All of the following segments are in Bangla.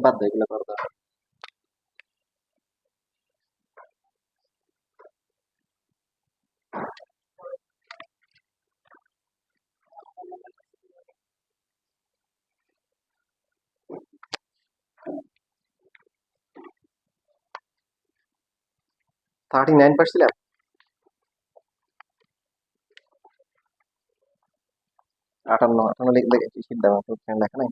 বাদ দাও এগুলো করো দরকার 39 পারছিলাম 58 লিখলে সিদ্ধ লেখা নাই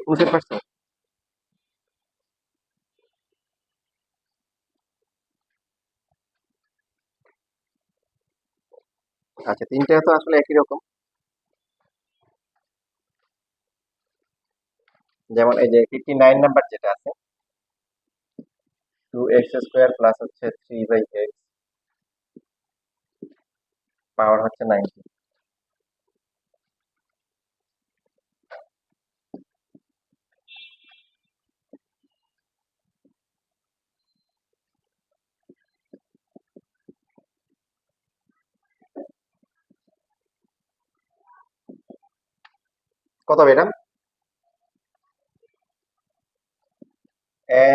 উনষাট পারছো আচ্ছা তিনটা তো আসলে একই রকম যেমন এই যে 59 নাম্বার যেটা আছে 2x² প্লাস হচ্ছে 3/x পাওয়ার হচ্ছে 90 কত হবে এটা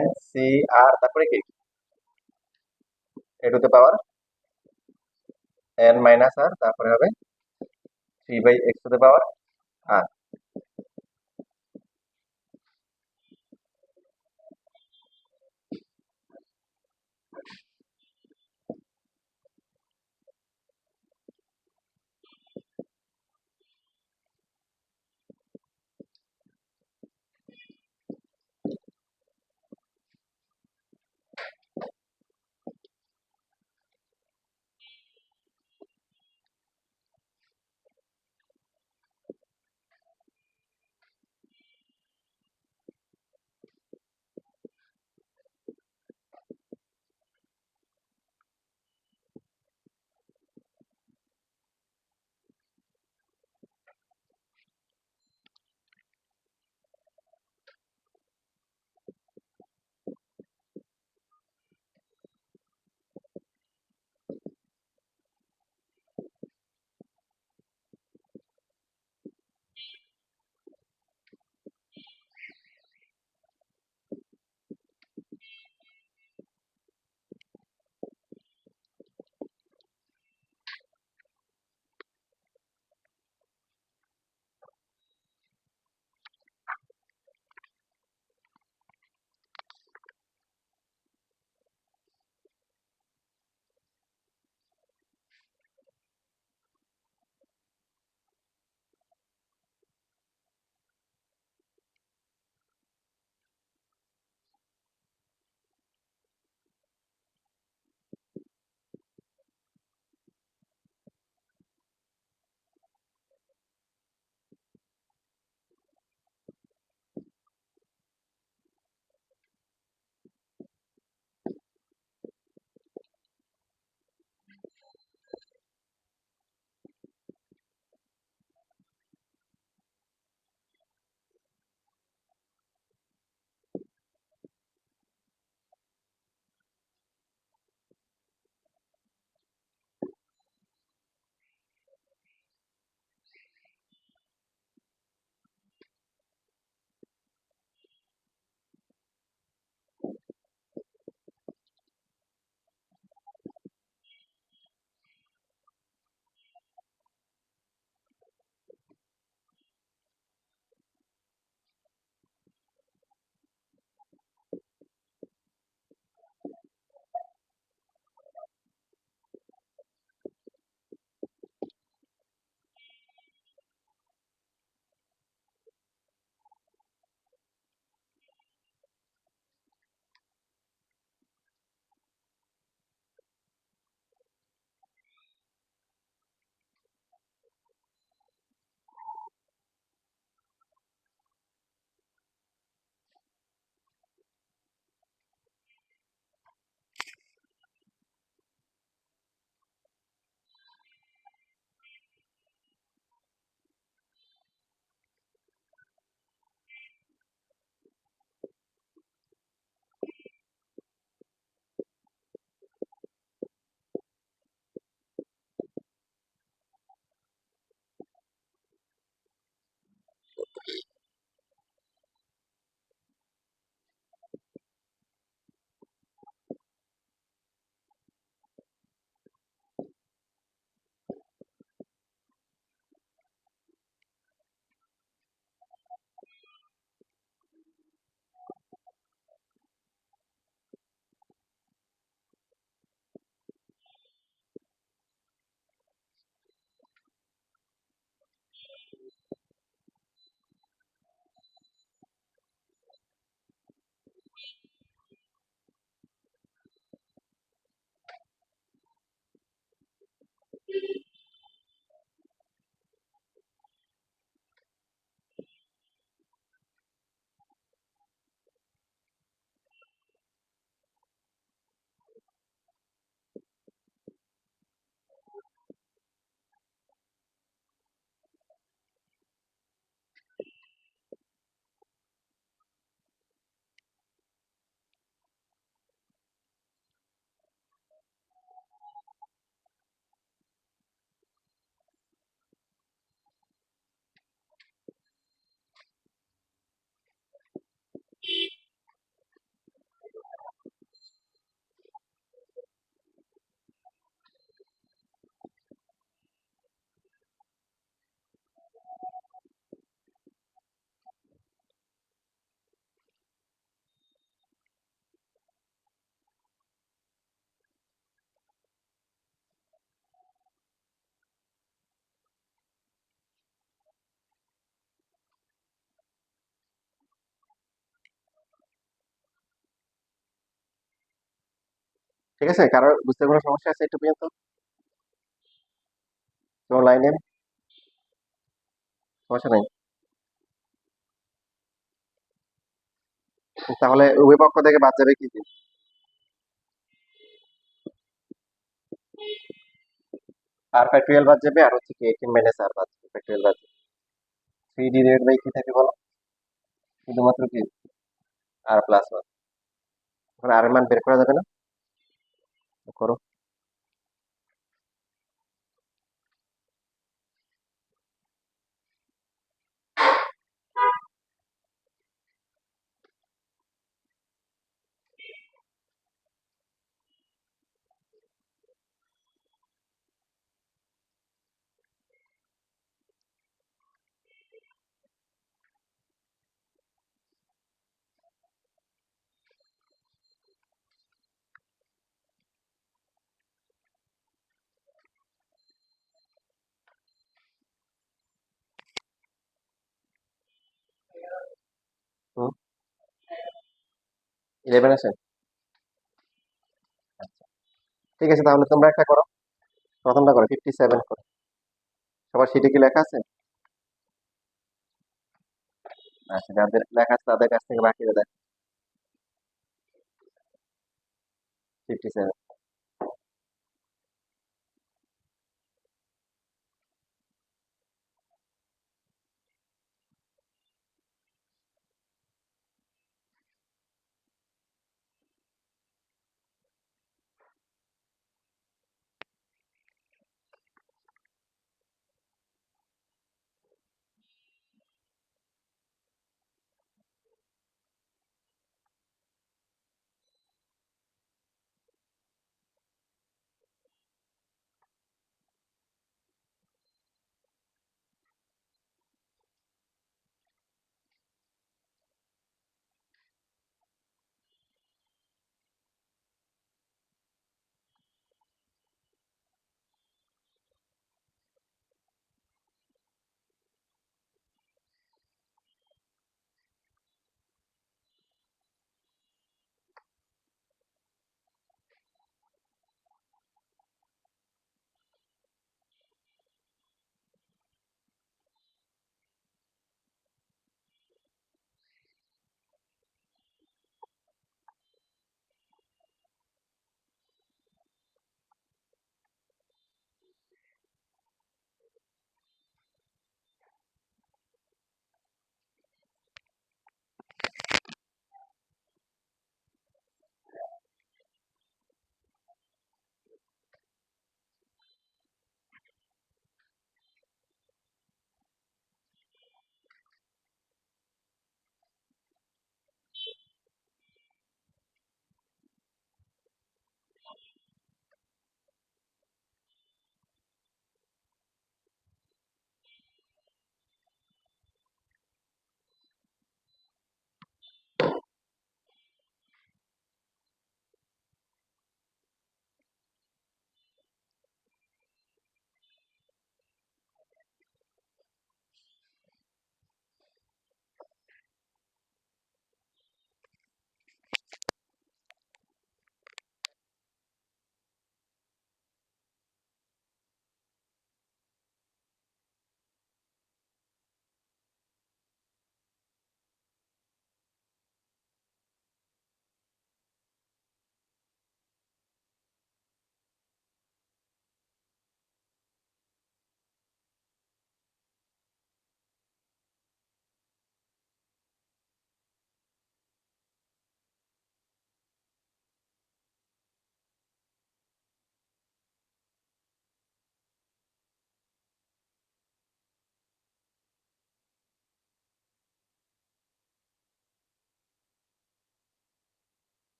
NCR তারপরে কি a two the power n minus r তারপরে হবে 3/x two the power r ঠিক আছে, কারোর বুঝতে কোনো সমস্যা আছে একটু পর্যন্ত? তোমার লাইনে সমস্যা নেই? তাহলে উভয় পক্ষ থেকে বাদ যাবে কি কি? আর ফ্যাক্টরিয়াল বাদ যাবে, আর হচ্ছে কি 18 - আর বাদ যাবে, ফ্যাক্টরিয়াল বাদ যাবে। 3d ডিভাইড বাই কি থাকে বলো? শুধুমাত্র কি r+1। এখন আর এর মান বের করা যাবে না? করো। হুম, 11 আছে। আচ্ছা, ঠিক আছে, তাহলে তোমরা একটা করো, প্রথমটা করো, 57 করো। সবার সিটে কি লেখা আছে? আচ্ছা, যাদের লেখা আছে তাদের কাছ থেকে বাকিটা দেখ। 57।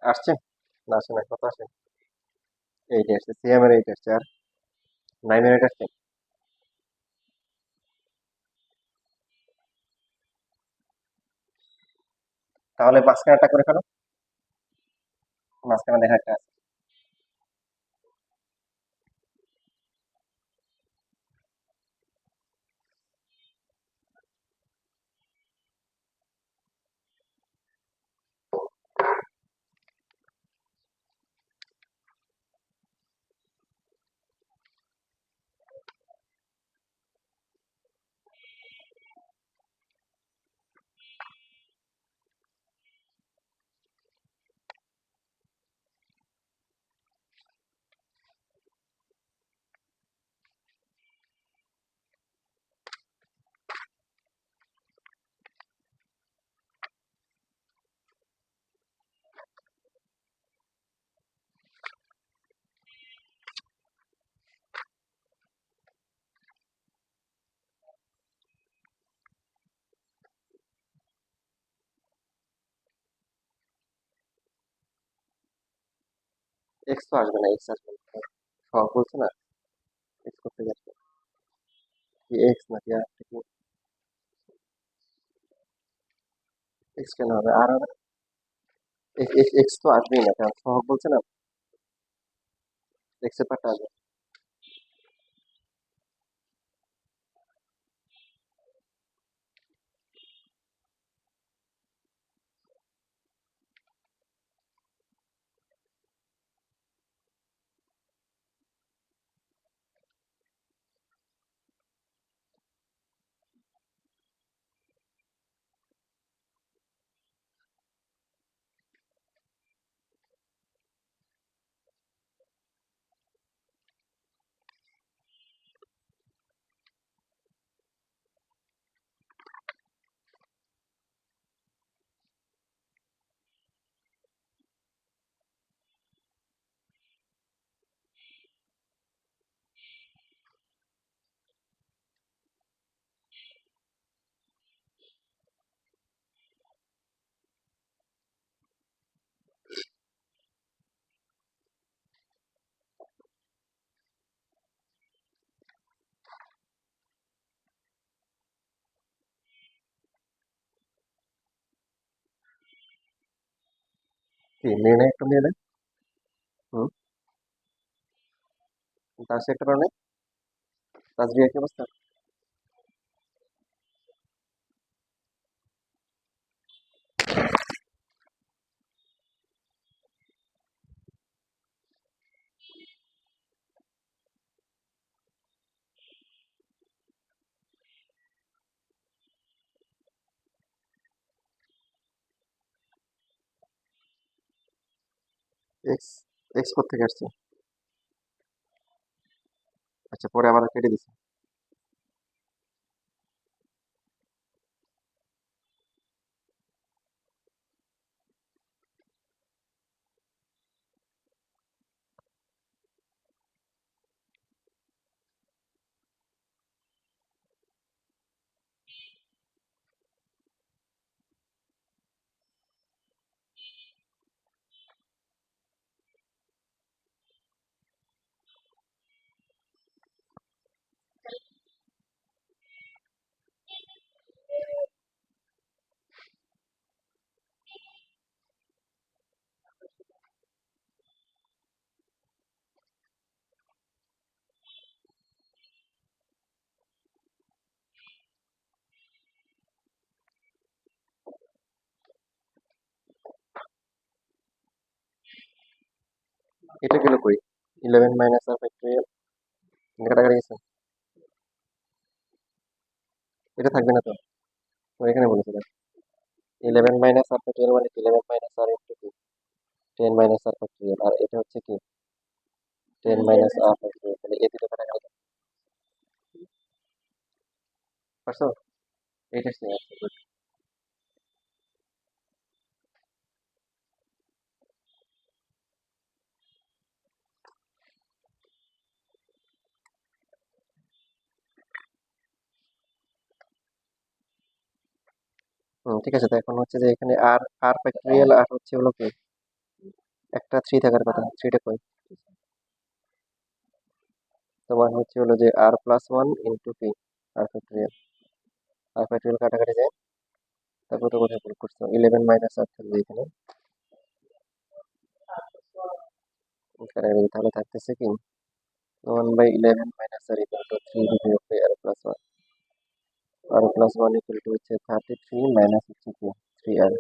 আসছে না আসে না, কত আসে? এইট আসছে, সিএম এর এইট আসছে, আর 9 এর 8 আসছে। তাহলে মাঝখানেরটা করে ফেলো, মাঝখানে দেখা একটা আছে। এক্স তো আসবে না, এক্স আসবে না, সহগ বলছে না, এক্স করতে গেছে কি এক্স নাকি আর কি? এক্স কেন হবে, আর হবে? এক্স তো আসবেই না, কারণ সহগ বলছে না, এক্স এর পার্টটা আসবে। কি মেয়ে নাই, একটা মেয়ে নাই? হুম, তার সে একটা কারণে তাজরিয়া কি অবস্থা? এক্স, এক্স কোথেকে আসছে? আচ্ছা, পরে আবার কেটে দিছে। এটা গেল কই? 11 - r কাটাকাটি গেছে। এটা থাকবে না তো, তো এখানে বলেছে দেখ, 11 - r মানে কি, 11 - r * 10 - r, আর এটা হচ্ছে কি 10 - r, তাহলে এ দুটো কাটাকাটি গেল। পারছো? এইটা ঠিক আছে, good. ঠিক আছে, তো এখন হচ্ছে যে এখানে আর আর ফ্যাক্টরিয়াল আর হচ্ছে হলো কি একটা 3 থাকার কথা, 3টা কই? তোমার হচ্ছে হলো যে r+1 ইন্টু কি r ফ্যাক্টরিয়াল কাটাকাটি যায়, তারপর তো কোথায় প্রয়োগ করছো 11 মাইনাস আর থাকবে এখানে কাটাকাটি, তাহলে থাকতেছে কি 1/11 মাইনাস আর ইকুয়াল টু 3 বিয়োগ r+1, r+1 ইকুয়াল টু হচ্ছে 33 মাইনাস হচ্ছে কি 3r,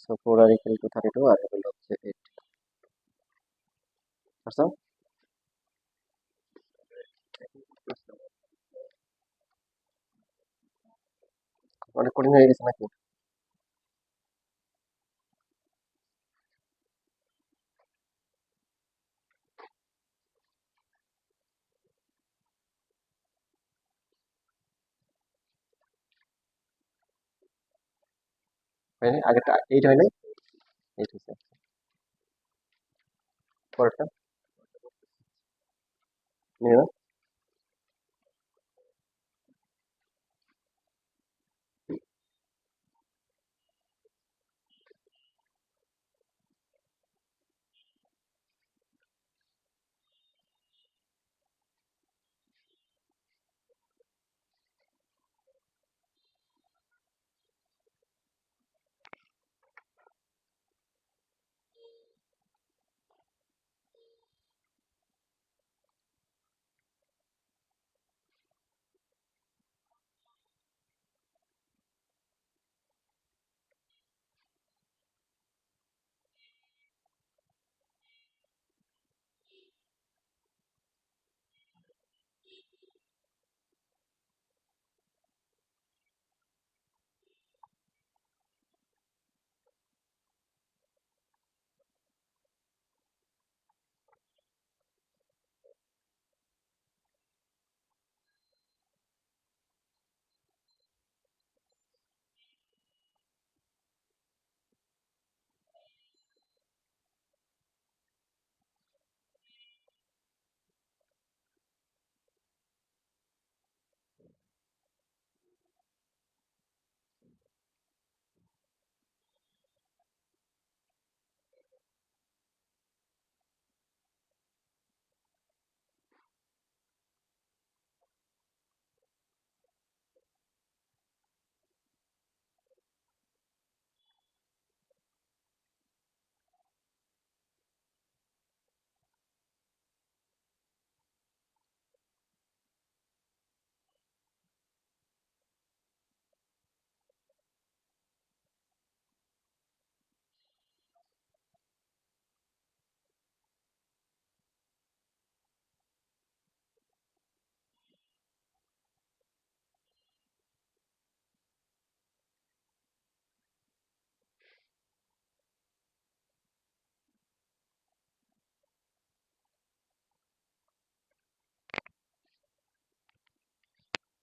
so 4r equal to 32 আর হলো হচ্ছে 8। বুঝছো? অনেক কঠিন হয়ে গেছে নাকি? হয়নি আগেরটা 8 হয় নাই? 8 হয়েছে। পরেরটা নিয়ে নাও।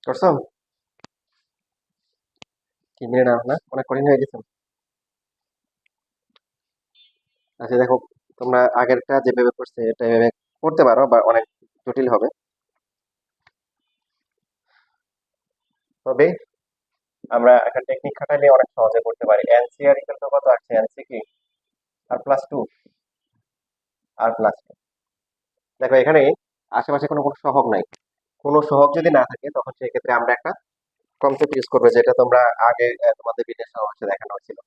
করছো কি মেনে নাও না, অনেক কঠিন হয়ে গেছে। আচ্ছা দেখো, তোমরা আগেরটা যেভাবে করছে এটা এভাবে করতে পারো বা অনেক জটিল হবে, তবে আমরা একটা টেকনিক খাটালে অনেক সহজে করতে পারি। এনসিআর ইকুয়াল টু কত আসছে, এনসি কি r+2, r+2। দেখো এখানে আশেপাশে কোনো কোনো সহগ নাই, কোনো সহগ যদি না থাকে তখন সেক্ষেত্রে আমরা একটা কনসেপ্ট ইউজ করবো, যেটা তোমরা আগে তোমাদের বিদেশ সমাবেশে দেখানো হয়েছিল।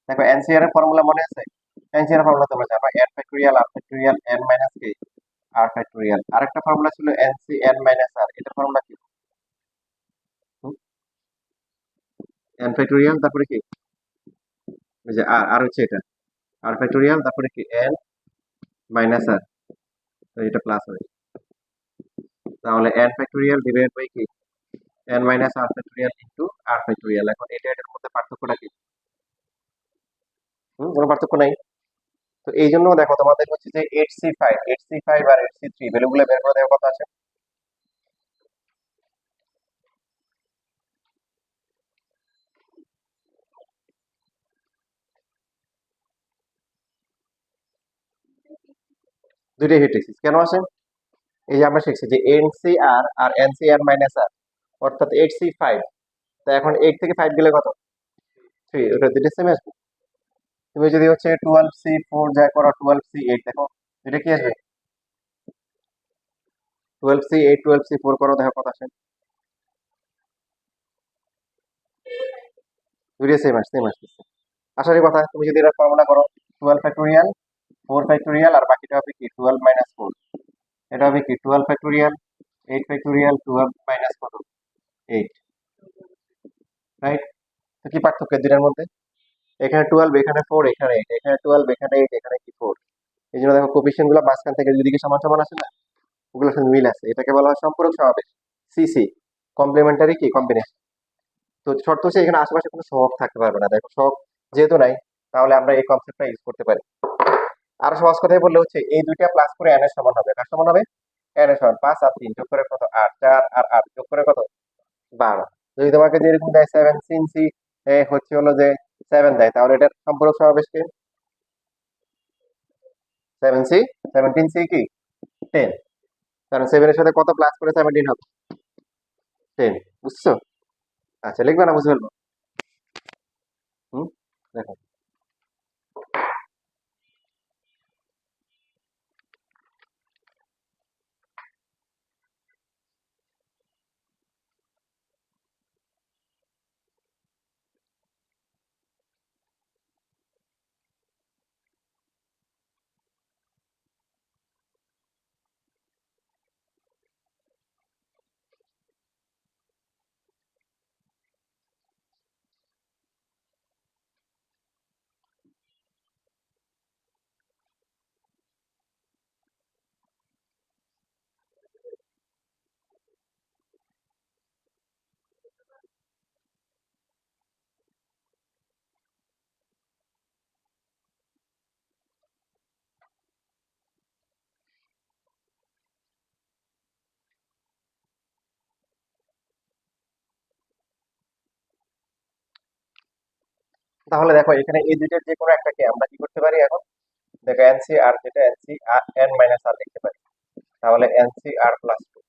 দেখো এনসিআর এর ফর্মুলা মনে আছে? এনসিআর ফর্মুলা তোমরা জানো, n factorial r factorial n minus কি r ফ্যাক্টরিয়াল। আরেকটা ফর্মুলা ছিল এনসি n মাইনাস r, এটার ফর্মুলা কি n ফ্যাক্টরিয়াল তারপরে কি ওই যে আর হচ্ছে এটা r ফ্যাক্টরিয়াল তারপরে কি n মাইনাস r, তো এটা প্লাস হবে, তাহলে n ফ্যাক্টরিয়াল ডিভাইডেড বাই কি n minus r factorial into r factorial. এখন এটা এটার মধ্যে পার্থক্যটা কি? কোনো পার্থক্য নাই। তো এই জন্য দেখো তোমাদের হচ্ছে যে 8C5 আর 8C3 ভ্যালুগুলো বের করে দেওয়ার কথা আছে। দুইটাই হিট এক্সিস কেন আসে? এই যে আমরা শিখছি যে এনসিআর আর এনসিআর মাইনাস আর, অর্থাৎ 8C5। তো এখন 8 থেকে 5 গেলে কত? 3, ওটা দুটো সেম আসবে। তুমি যদি হচ্ছে 12C4 যা করো 12C8 দেখো এটা কি আসবে? 12C8 12C4 করো দেখো কত আসে। দুইটা সেম আসতেছে। আসারই কথা। তুমি যদি এটা ফর্মুলা করো 12 ফ্যাক্টোরিয়াল 4 ফ্যাক্টোরিয়াল আর বাকিটা হবে কি 12 - 4, এটা হবে কি 12 ফ্যাক্টোরিয়াল 8 ফ্যাক্টোরিয়াল 12 - কত 8, রাইট? তো কি পার্থক্য এর দুইটার মধ্যে? এখানে 12 এখানে 4 এখানে 8, এখানে 12 এখানে 8 এখানে কি 4। এই জন্য দেখো কোফিশিয়েন্ট গুলো মাঝখান থেকে দুদিকে সমান সমান আছে না, ওগুলোর সঙ্গে মিল আছে, এটাকে বলা হয় সম্পূরক সমাবেশ, সিসি, কমপ্লিমেন্টারি কি কম্বিনেশন। তো শর্ত হচ্ছে এখানে আশেপাশে কোনো সহগ থাকতে পারবে না। দেখো সহগ যেহেতু নাই, তাহলে আমরা এই কনসেপ্টটা ইউজ করতে পারি। আরো সহজ কথায় বললে হচ্ছে এই দুইটা প্লাস করে এন এর সমান হবে। কার সমান হবে? এন এর সমান। 5 আর 3 যোগ করে কত 8, 4 আর 8 যোগ করে কত 12। যদি তোমাকে যেরকম দেয় 7 হচ্ছে হলো যে 7 দেয়, তাহলে এটার সম্পূরক সমাবেশ কি? 7C 17C কি 10, কারণ 7 এর সাথে কত প্লাস করে 17 হবে 10। বুঝছো? আচ্ছা লিখবে না বুঝে ফেলবো। হুম, দেখো তাহলে দেখো এখানে এই দুইটার যে কোনো একটাকে আমরা কি করতে পারি এখন? দেখো এনসি আর যেটা এনসি এন মাইনাস আর লিখতে পারি, তাহলে এনসি আর প্লাস 2।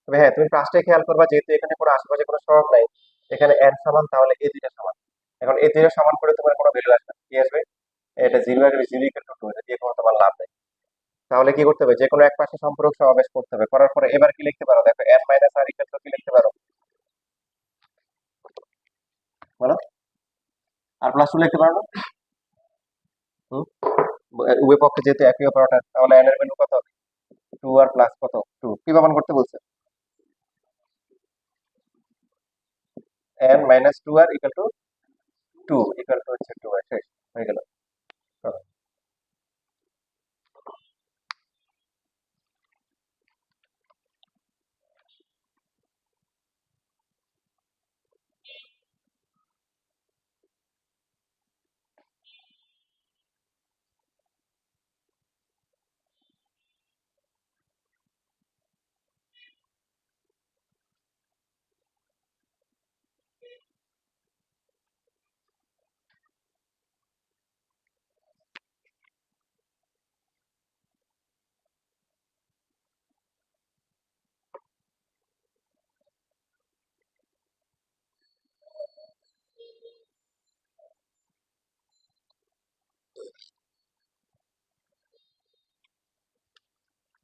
তবে হ্যাঁ তুমি পাঁচটায় খেয়াল করবা, যেহেতু এখানে কোনো আশেপাশে কোনো সহগ নাই, এখানে এন সমান, তাহলে এই দুইটা সমান। এখন এই দুইটা সমান করে তোমার কোনো ভ্যালু আসবে না। কি আসবে? এটা 0 আসবে, 0 = 2, এটা দিয়ে কোনো তোমার লাভ নেই। তাহলে কি করতে হবে? যে কোনো এক পাশে সম্পূরক সমাবেশ করতে হবে। করার পরে এবার কি লিখতে পারো? দেখো N minus R equal to কি লিখতে পারো বলো? আর প্লাস 2 লিখতে পারো না? হুম, উভয় পক্ষে যেহেতু একই অপারেটর, তাহলে এন এর ভ্যালু কত হবে? 2 আর প্লাস কত 2। কি প্রমাণ করতে বলছে? N minus 2 R equal to 2, equal to হচ্ছে 2, শেষ হয়ে গেল।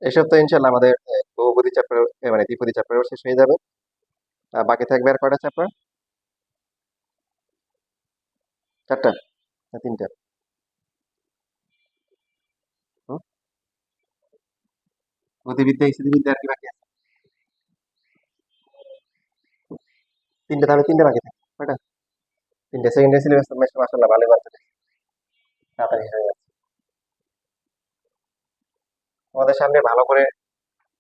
এই সপ্তাহে ইনশাল্লাহ আমাদের বহুপদী চ্যাপ্টার, মানে দ্বিপদী চ্যাপ্টার শেষ হয়ে যাবে। বাকি থাকবে আর কয়টা চ্যাপ্টার? চারটা না তিনটা? হুম, গতিবিদ্যা স্থিতিবিদ্যা আর কি বাকি আছে? তিনটা, তাহলে তিনটা বাকি থাকে কয়টা? তিনটা। সেকেন্ডারি সিলেবাস মাশাআল্লাহ ভালোই বাড়ছে, তাড়াতাড়ি হয়ে যাচ্ছে। তোমাদের সামনে ভালো করে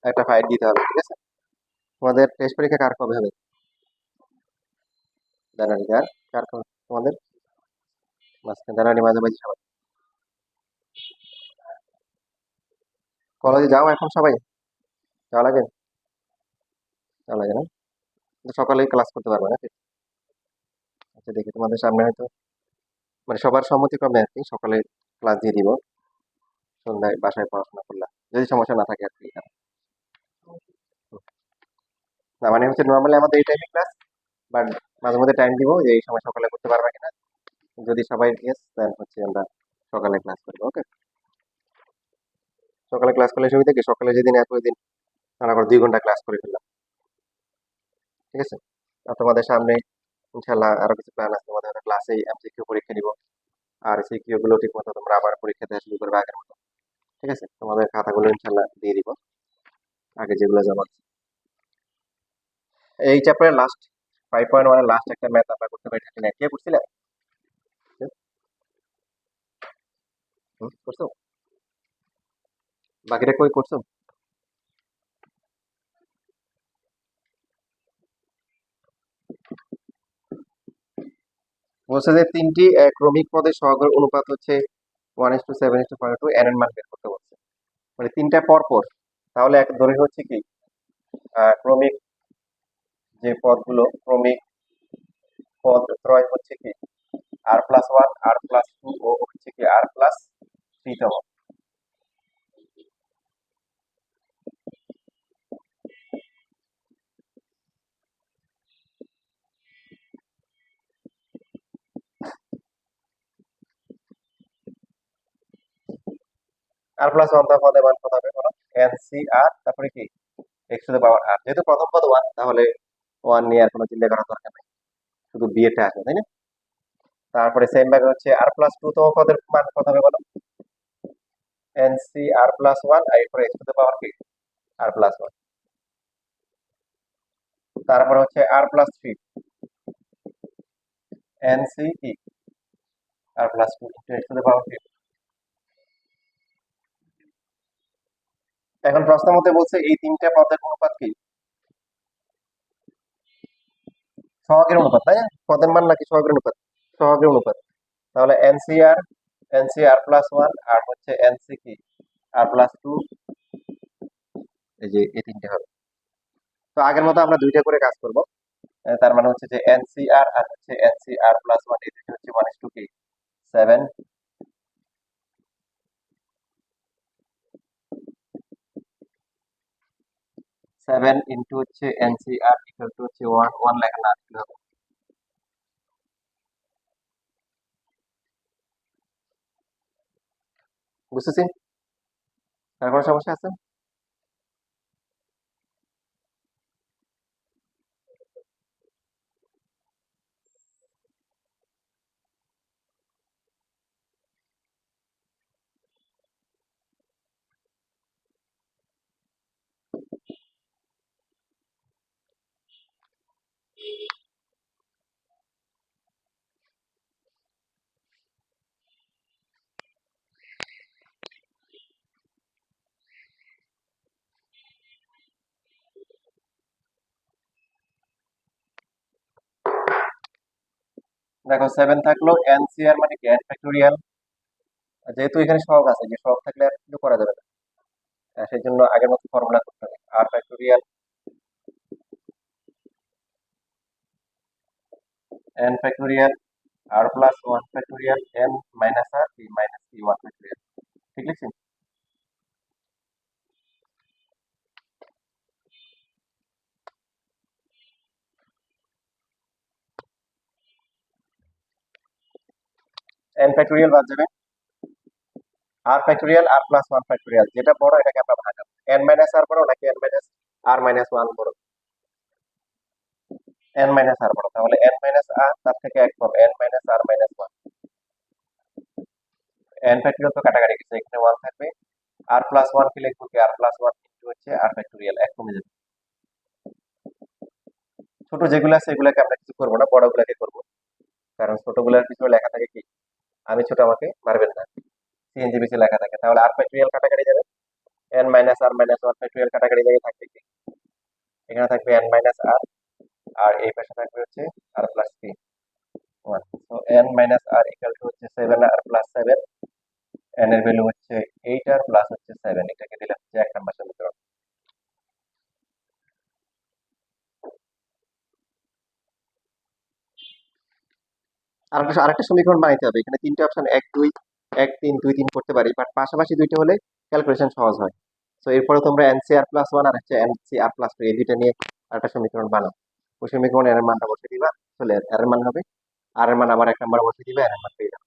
একটা ফাইট দিতে হবে, ঠিক আছে? তোমাদের টেস্ট পরীক্ষা কার কবে হবে? জানুয়ারি কার? কার কবে তোমাদের? মাঝখানে জানুয়ারি মাঝামাঝি সবাই। কলেজে যাও এখন সবাই? যাওয়া লাগে? যাওয়া লাগে না? কিন্তু সকালেই ক্লাস করতে পারবে না? আচ্ছা দেখি তোমাদের সামনে হয়তো, মানে সবার সম্মতিক্রমে আর কি, সকালে ক্লাস দিয়ে দিব, সন্ধ্যায় বাসায় পড়াশোনা করলাম, যদি সমস্যা না থাকে আর কি। না মানে হচ্ছে নর্মালি আমাদের এই টাইমে ক্লাস, বাট মাঝে মধ্যে টাইম দিব যে এই সময় সকালে করতে পারবে কিনা। যদি সবাই ইয়েস, দেন হচ্ছে আমরা সকালে ক্লাস করবো, ওকে। সকালে ক্লাস করলে সুবিধা কি, সকালে যেদিন এক ওই দিন টানা করে 2 ঘন্টা ক্লাস করে ফেললাম, ঠিক আছে। আর তোমাদের সামনে ইনশাল্লাহ আরো কিছু প্ল্যান আছে, তোমাদের ক্লাসে এমসিকিউ পরীক্ষা নিব, আর সিকিউ গুলো ঠিক মতো তোমরা আবার পরীক্ষা দেওয়া শুরু করবে আগের মতো, ঠিক আছে। তোমাদের খাতাগুলো ইনশাল্লাহ দিয়ে দিব, আগে যেগুলো জমা আছে। এই চ্যাপ্টারের লাস্ট 5.1 এর লাস্ট একটা ম্যাথ আমরা করতে পারি, না কে করছিলেন? করছো? বাকিটা কই করছো? বলছে যে 3টি ক্রমিক পদের সহগের অনুপাত হচ্ছে 1:7:2 n এর মান বের করতে বলছে, মানে 3টা পর পর। তাহলে এক ধরে হচ্ছে কি, ক্রমিক যে পদগুলো, ক্রমিক পদ ত্রয় হচ্ছে কি r+1, r+2 ও হচ্ছে কি r+3 তম। r+1 তম পদের মান কত হবে বলো? NCR, তারপরে কি x⁻r। যেহেতু প্রথম পদ 1, তাহলে 1 নিয়ে আর কোনো চিন্তা করার দরকার নেই, শুধু বিয়েটা আসবে, তাই না? তারপরে সেম ভাবে হচ্ছে r+2 তম পদের মান কত হবে বলো? NCR+1, আর এরপরে x⁻ কি r+1। তারপর হচ্ছে r+3, NC কি r+2 x⁻3। এখন প্রশ্ন মতে বলছে এই 3টা পদের অনুপাত কি সহগের অনুপাত, তাই না? পদের মান নাকি সহগের অনুপাত? সহগের অনুপাত। তাহলে NCR+1 আর হচ্ছে NC কি r+2, এই যে এই 3টে হবে। তো আগের মতো আমরা 2টা করে কাজ করব। তার মানে হচ্ছে যে NCR আর হচ্ছে NCR+1 এই দুটো হচ্ছে 1:7, কি 7, 7 ইন্টু হচ্ছে NCR ইকুয়াল টু হচ্ছে 1, 1 লেখা না দিলে হবে। বুঝতেছি? আর কোনো সমস্যা আছে? দেখো 7 থাকলো, NCR মানে কি n ফ্যাক্টোরিয়াল। যেহেতু এখানে সহগ আছে, যে সহগ থাকলে আর কিছু করা যাবে না, সেই জন্য আগের মতো ফর্মুলা করতে হবে। r factorial n factorial r+1 factorial n minus r p minus p 1 factorial. ঠিক লিখছি? n ফ্যাক্টোরিয়াল বাদ যাবে, r ফ্যাক্টোরিয়াল r+1 ফ্যাক্টোরিয়াল, যেটা বড় এটাকে আমরা ভাঙাবো। n মাইনাস r বড় নাকি n মাইনাস r মাইনাস 1 বড়? n মাইনাস r বড়, তাহলে n মাইনাস r তার থেকে এক কম, n minus r minus 1। n factorial তো কাটাকাটি গেছে, এখানে 1 থাকবে। r+1 কে লিখবো কি r+1 ইনটু হচ্ছে r ফ্যাক্টোরিয়াল, এক কমে যাবে। ছোট যেগুলো আছে এগুলাকে আমরা কিছু করবো না, বড়গুলাকে করবো, কারণ ছোটগুলার পিছনে লেখা থাকে কি আমি ছোট, আমাকে মারবেন না, সিএনজি পিছিয়ে লেখা থাকে। তাহলে r ফ্যাক্টোরিয়াল কাটাকাটি যাবে, n minus r minus 1 factorial কাটাকাটি যাবে, থাকবে কি এখানে থাকবে n মাইনাস r, আর এই পাশে থাকবে হচ্ছে r+3 1। So n minus r equal to হচ্ছে 7r+7, n এর ভ্যালু হচ্ছে 8r প্লাস হচ্ছে 7, এটাকে দিলাম হচ্ছে 1 নম্বর সমীকরণ। আরেকটা সমীকরণ বানাইতে হবে, এখানে 3টে অপশন 1 2 1 3 2 3 করতে পারি, বাট পাশাপাশি 2টা হলে ক্যালকুলেশন সহজ হয়। তো এরপরে তোমরা NCR+1 আর হচ্ছে NCR+2 এই দুইটা নিয়ে আরেকটা সমীকরণ বানাও। ওই সমীকরণে এর মানটা বসিয়ে দিবা, চলে এর মান হবে, আর এর মান আবার 1 নম্বরে বসিয়ে দিবা, এর মান পেয়ে যাবে।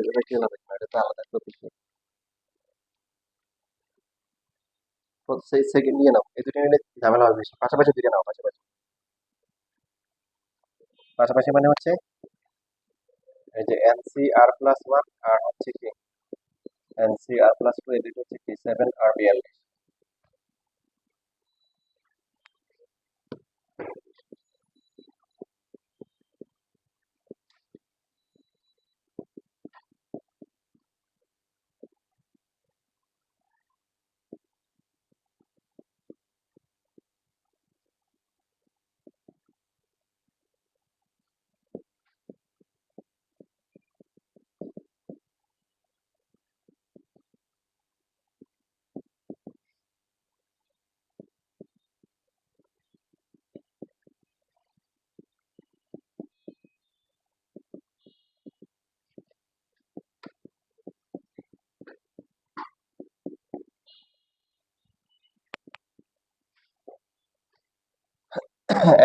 এটা কি হবে না, এটা তো আলাদা টপিক। সেই সেকেন্ড নিয়ে নাও, এই দুটো নিলে ঝামেলা হবে বেশি। পাশাপাশি দুটো নাও, পাশাপাশি। পাশাপাশি মানে হচ্ছে এই যে এনসিআর প্লাস ওয়ান আর হচ্ছে কি এনসিআর প্লাস টু, এই দুটো হচ্ছে কি 7 আর 42।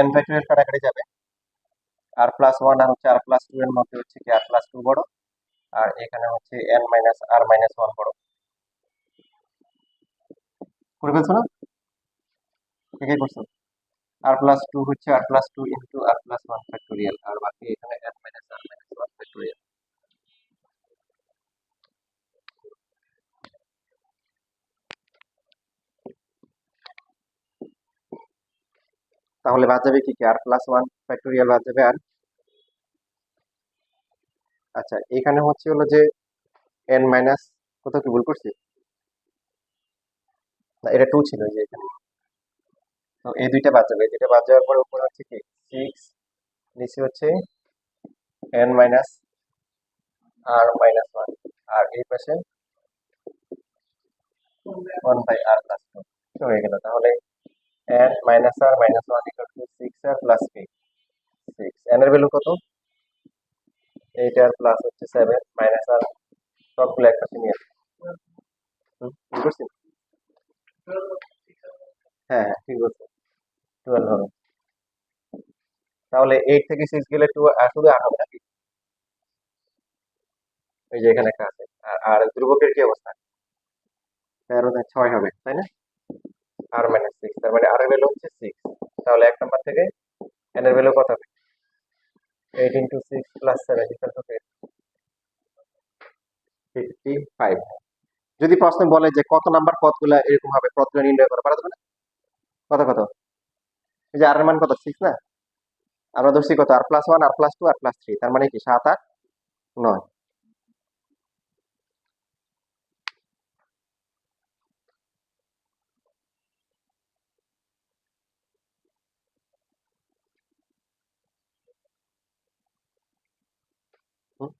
এন ফ্যাক্টরিয়াল কাটাকাটি যাবে, আর প্লাস ওয়ান আর হচ্ছে আর প্লাস টু এর মধ্যে হচ্ছে কি আর প্লাস টু বড়, আর এখানে হচ্ছে N minus R minus one বড়। করে ফেলছো না? কে কে করছো? আর প্লাস টু হচ্ছে আর প্লাস টু ইন্টু আর প্লাস ওয়ান ফ্যাক্টোরিয়াল, আর বাকি এখানে N minus R minus one factorial. তাহলে বাদ যাবে কি কি, আর প্লাস ওয়ান ফ্যাক্টোরিয়াল বাদ যাবে। আর আচ্ছা, এখানে হচ্ছে হলো যে এন মাইনাস, কোথাও কি ভুল করছি? না, এটা টু ছিল এই যে এখানে। তো এই দুইটা বাদ যাবে, এই দুইটা বাদ যাওয়ার পরে উপরে হচ্ছে কি 6, নিচে হচ্ছে N minus R minus one, আর এই পাশে 1/r+2 হয়ে গেল। তাহলে N minus R minus one equal to 6r plus 6। N এর ভ্যালু কত? 8r প্লাস হচ্ছে 7 মাইনাস আর, সবগুলো এক পাশে নিয়ে আসবে। ঠিক করছি? হ্যাঁ হ্যাঁ, ঠিক বলছো, 12 হবে। তাহলে 8 থেকে 6 গেলে শুধু 8 হবে নাকি? এই যে এখানে একটা আছে। আর ধ্রুবকের কি অবস্থা? 6 হবে, তাই না? আর মাইনাস 6, তার মানে আর এর ভ্যালু হচ্ছে 6। তাহলে 1 নাম্বার থেকে এন এর ভ্যালু কত হবে? 8 ইন্টু 6 প্লাস 7 ইকুয়াল টু 55। যদি প্রশ্ন বলে যে কত নাম্বার পদগুলো এরকম হবে, পদগুলো নির্ণয় করো, পারা যাবে না? কত কত? এই যে আর এর মান কত, 6 না? আমরা ধরছি কত, আর প্লাস ওয়ান আর প্লাস টু আর প্লাস থ্রি, তার মানে কি 7 8 9।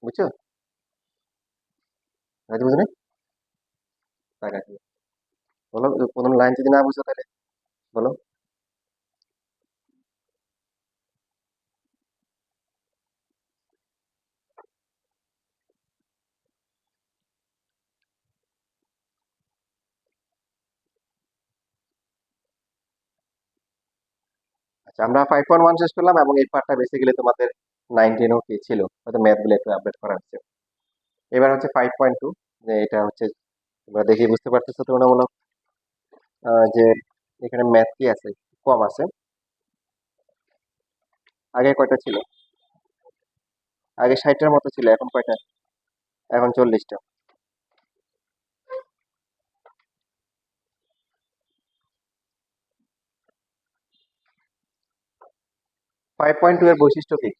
বুঝছো? রাজি বুঝো না? টাকা কি? বলো, প্রথম লাইন যদি না বুঝো তাহলে বলো। আচ্ছা, আমরা 5.1 শেষ করলাম, এবং এই পার্টটা বেসিক্যালি তোমাদের 9 10 কি ছিল, হয়তো ম্যাথ গুলো একটু আপডেট করা হচ্ছে। এবার হচ্ছে 5.2, যে এটা হচ্ছে তোমরা দেখে বুঝতে পারতেছো তুলনামূলক যে এখানে ম্যাথ কি আছে, কম আছে। আগে কয়টা ছিল? আগে 60টার মতো ছিল, এখন কয়টা? এখন 40টা। 5.2 এর বৈশিষ্ট্য কি?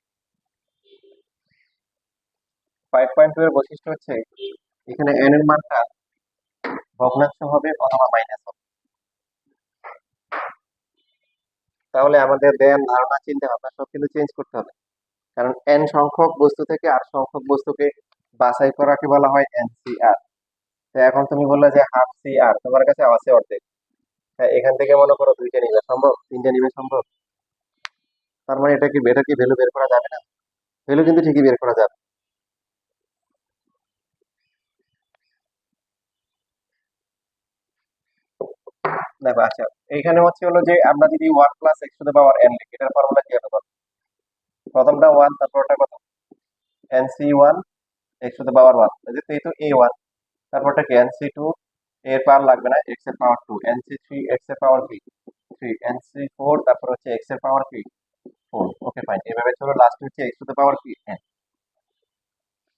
5.2 এর বৈশিষ্ট্য হচ্ছে এখানে n এর মানটা ভগ্নাংশ হবে অথবা মাইনাস হবে। তাহলে আমাদের জ্ঞান, ধারণা, চিন্তা ভাবনা সব কিন্তু চেঞ্জ করতে হবে। কারণ n সংখ্যক বস্তু থেকে আর সংখ্যক বস্তুকে বাছাই করাকে বলা হয় এনসিআর। তো এখন তুমি বললে যে হাফ সি আর, তোমার কাছে আছে অর্ধেক। হ্যাঁ, এখান থেকে মনে করো দুইটা নিবে সম্ভব, তিনটা নিবে সম্ভব। তার মানে এটা কি ভ্যালু বের করা যাবে না? ভ্যালু কিন্তু ঠিকই বের করা যাবে। দেখো, আচ্ছা, এইখানে হচ্ছে হলো যে আমরা যদি 1 + x⁴ লিখি, এটার ফর্মুলা কি হবে বলো? প্রথমটা 1, তারপরটা কত? NC one x to the power one, যেহেতু এ ওয়ান, তারপরটা কি এন সি টু, এর পাওয়ার লাগবে না, এক্স এর power two, N C three X এর পাওয়ার কি থ্রি, এন সি ফোর তারপর হচ্ছে এক্স এর পাওয়ার কি ফোর। ওকে ফাইন, এভাবে চলো, লাস্ট হচ্ছে এক্স টু দ্য পাওয়ার কি এন।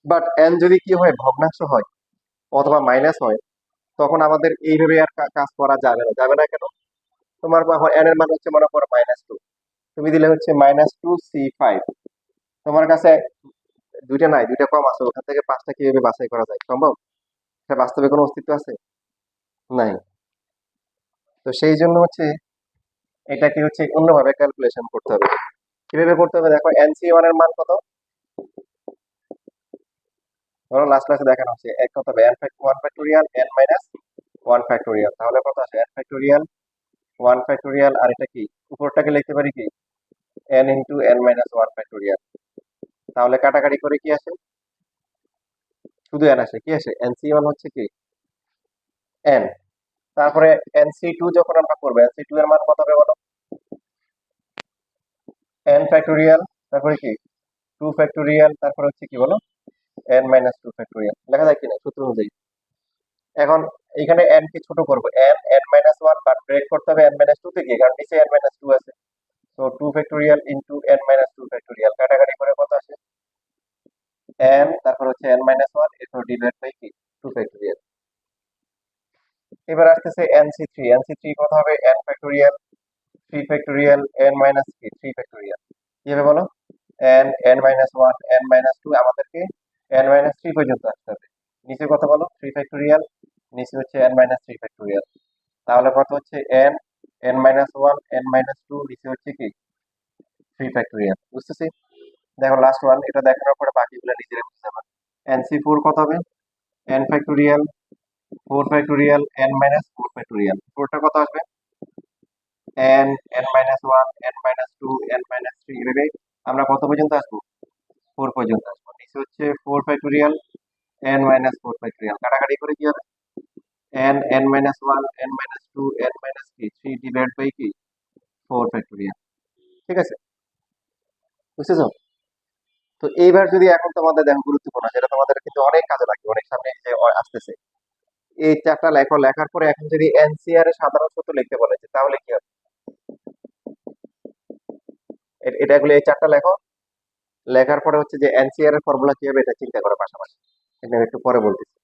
বাট এন যদি কি হয়, ভগ্নাংশ হয় অথবা মাইনাস হয়, তখন আমাদের এইভাবে আর কাজ করা যাবে না। যাবে না কেন? তোমার এন এর মান হচ্ছে মনে করো মাইনাস টু, তুমি দিলে হচ্ছে মাইনাস টু সি ফাইভ, তোমার কাছে দুইটা নাই, দুইটা কম আছে, ওখান থেকে পাঁচটা কিভাবে বাছাই করা যায়? সম্ভব? এটা বাস্তবে কোনো অস্তিত্ব আছে? নাই। তো সেই জন্য হচ্ছে এটাকে হচ্ছে অন্যভাবে ক্যালকুলেশন করতে হবে। কিভাবে করতে হবে দেখো, এনসি ওয়ান এর মান কত? ধরো লাস্ট ক্লাসে দেখানো হচ্ছে এক কত হবে, N one factorial N minus one factorial, তাহলে কত আসে এন ফ্যাক্টোরিয়াল ওয়ান ফ্যাক্টোরিয়াল, আর এটা কি উপরটাকে লিখতে পারি কি N into N minus one factorial. তাহলে কাটাকাটি করে কি আসে? শুধু এন আসে, কি আসে? এনসি ওয়ান হচ্ছে কি এন, তারপরে এনসি টু যখন আমরা করবো, এনসি টু এর মান কত হবে বলো? এন ফ্যাক্টোরিয়াল, তারপরে কি টু ফ্যাক্টোরিয়াল, তারপরে হচ্ছে কি বলো এন মাইনাস টু ফ্যাক্টোরিয়াল, লেখা যায় কিনা সূত্র অনুযায়ী? এখন এখানে এন কে ছোট করবো, N N minus one, but break করতে হবে এন মাইনাস টু থেকে, কারণ নিচে এন মাইনাস টু আছে। তো two factorial into N minus two factorial, কাটাকাটি করে কত আসে? এন তারপর হচ্ছে এন মাইনাস ওয়ান, এরপর ডিভাইড বাই কি টু ফ্যাক্টোরিয়াল। এবার আসতেছে এনসি থ্রি, এনসি থ্রি কত হবে? N factorial three factorial N minus কি থ্রি ফ্যাক্টোরিয়াল। কি হবে বলো? N N minus one N minus two, আমাদেরকে এন মাইনাস থ্রি পর্যন্ত আসতে হবে। নিচে কত বলো? থ্রি ফ্যাক্টোরিয়াল, নিচে হচ্ছে এন মাইনাস থ্রি ফ্যাক্টোরিয়াল। তাহলে কত হচ্ছে? N N minus one N minus two, নিচে হচ্ছে কি থ্রি ফ্যাক্টোরিয়াল। বুঝতেছি? দেখো লাস্ট ওয়ান, এটা দেখানোর পরে বাকিগুলো নিজেরা বুঝতে পারবে। এনসি ফোর কত হবে? N factorial four factorial N minus four factorial, ফোরটা কত আসবে? N N minus one N minus two N minus three, এভাবে আমরা কত পর্যন্ত আসবো? ফোর পর্যন্ত আসবো। নিচে হচ্ছে four factorial N minus four factorial, কাটাকাটি করে কি হবে? N N minus one N minus two N minus কি থ্রি ডিভাইড বাই কি ফোর ফ্যাক্টোরিয়াল। ঠিক আছে? বুঝতেছো? তো এইবার যদি এখন তোমাদের দেখো গুরুত্বপূর্ণ, যেটা তোমাদের কিন্তু অনেক কাজে লাগবে অনেক সামনে যে আসতেছে, এই চারটা লেখো, লেখার পরে এখন যদি এনসিআর এর সাধারণ সূত্র লিখতে বলেছে, তাহলে কি হবে? এটা এগুলো এই চারটা লেখো, লেখার পরে হচ্ছে যে এনসিআর এর ফর্মুলা কি হবে এটা চিন্তা করো পাশাপাশি, এটা আমি একটু পরে বলতেছি।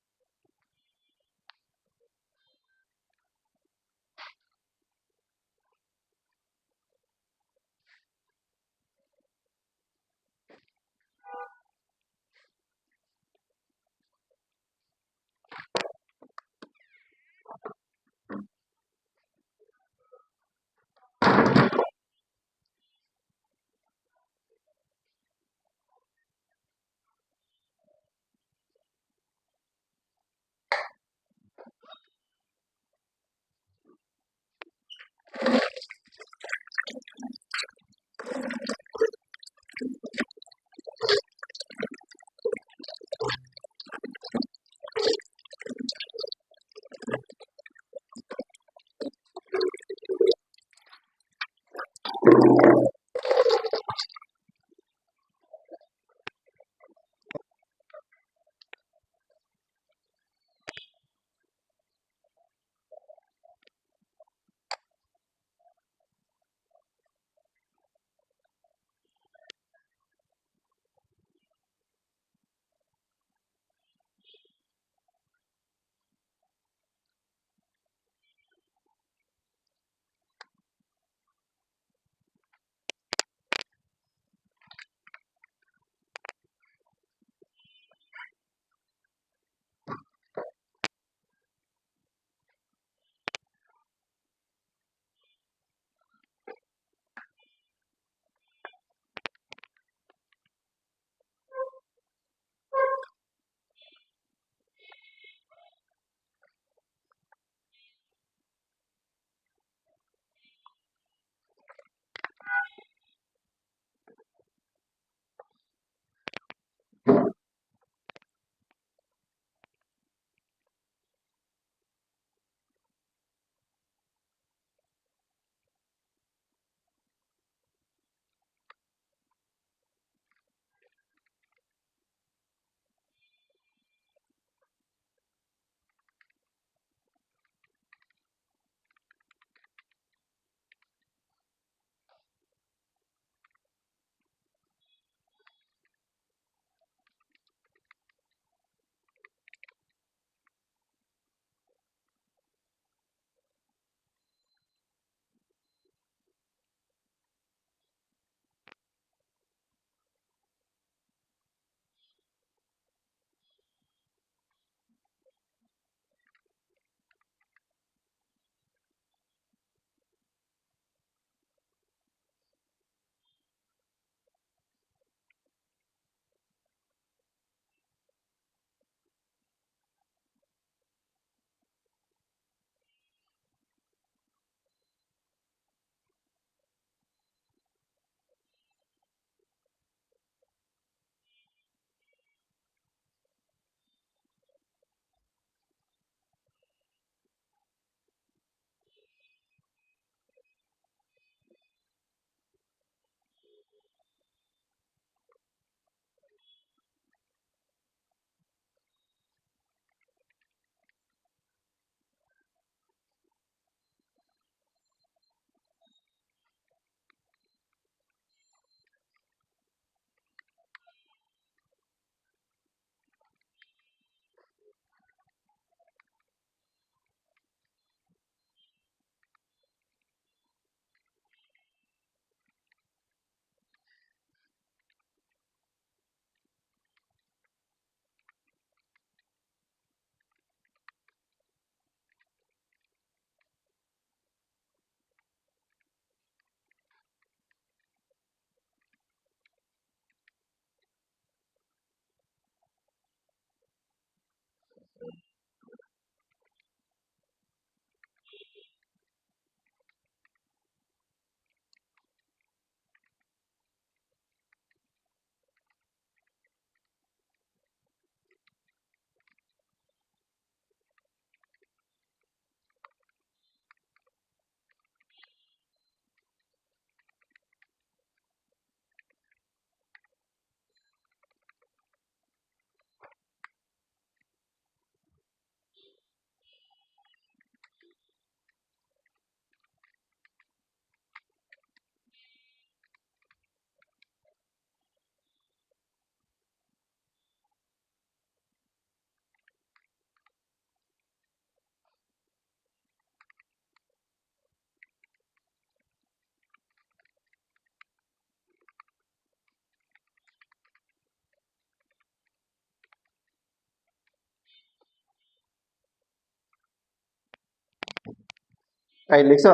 এই লিখছো?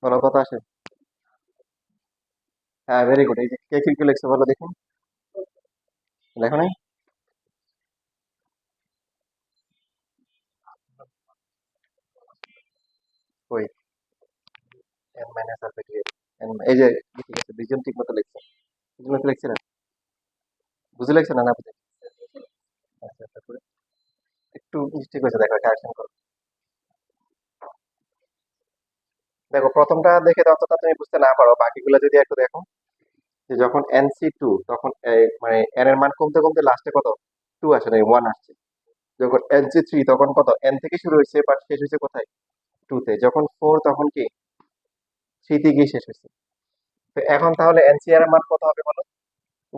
বলো কথা আসে। হ্যাঁ, ভেরি গুড। এই যে কে কি কি লিখছো বলো দেখি। লেখো নাই? কই? এন মাইনাস আলফা টি এই যে লিখে গেছে, দুইজন ঠিক মতো লিখছে। দুজন মতো লিখছে না? বুঝে লিখছে না, না বুঝে? আচ্ছা, তারপরে একটু মিস্টেক হয়েছে, দেখো কারেকশন করো। দেখো প্রথমটা দেখে দাও তো, তা তুমি বুঝতে না পারো, বাকিগুলো যদি একটু দেখো। যে যখন NC2 তখন মানে n এর মান কমতে কমতে লাস্টে কত 2 আসে নাই, 1 আসছে। যখন NC3 তখন কত n থেকে শুরু হয়েছে, বাট শেষ হয়েছে কোথায়? 2 তে। যখন 4 তখন কি 3 তে গিয়ে শেষ হয়েছে। তো এখন তাহলে NCR এর মান কত হবে বলো?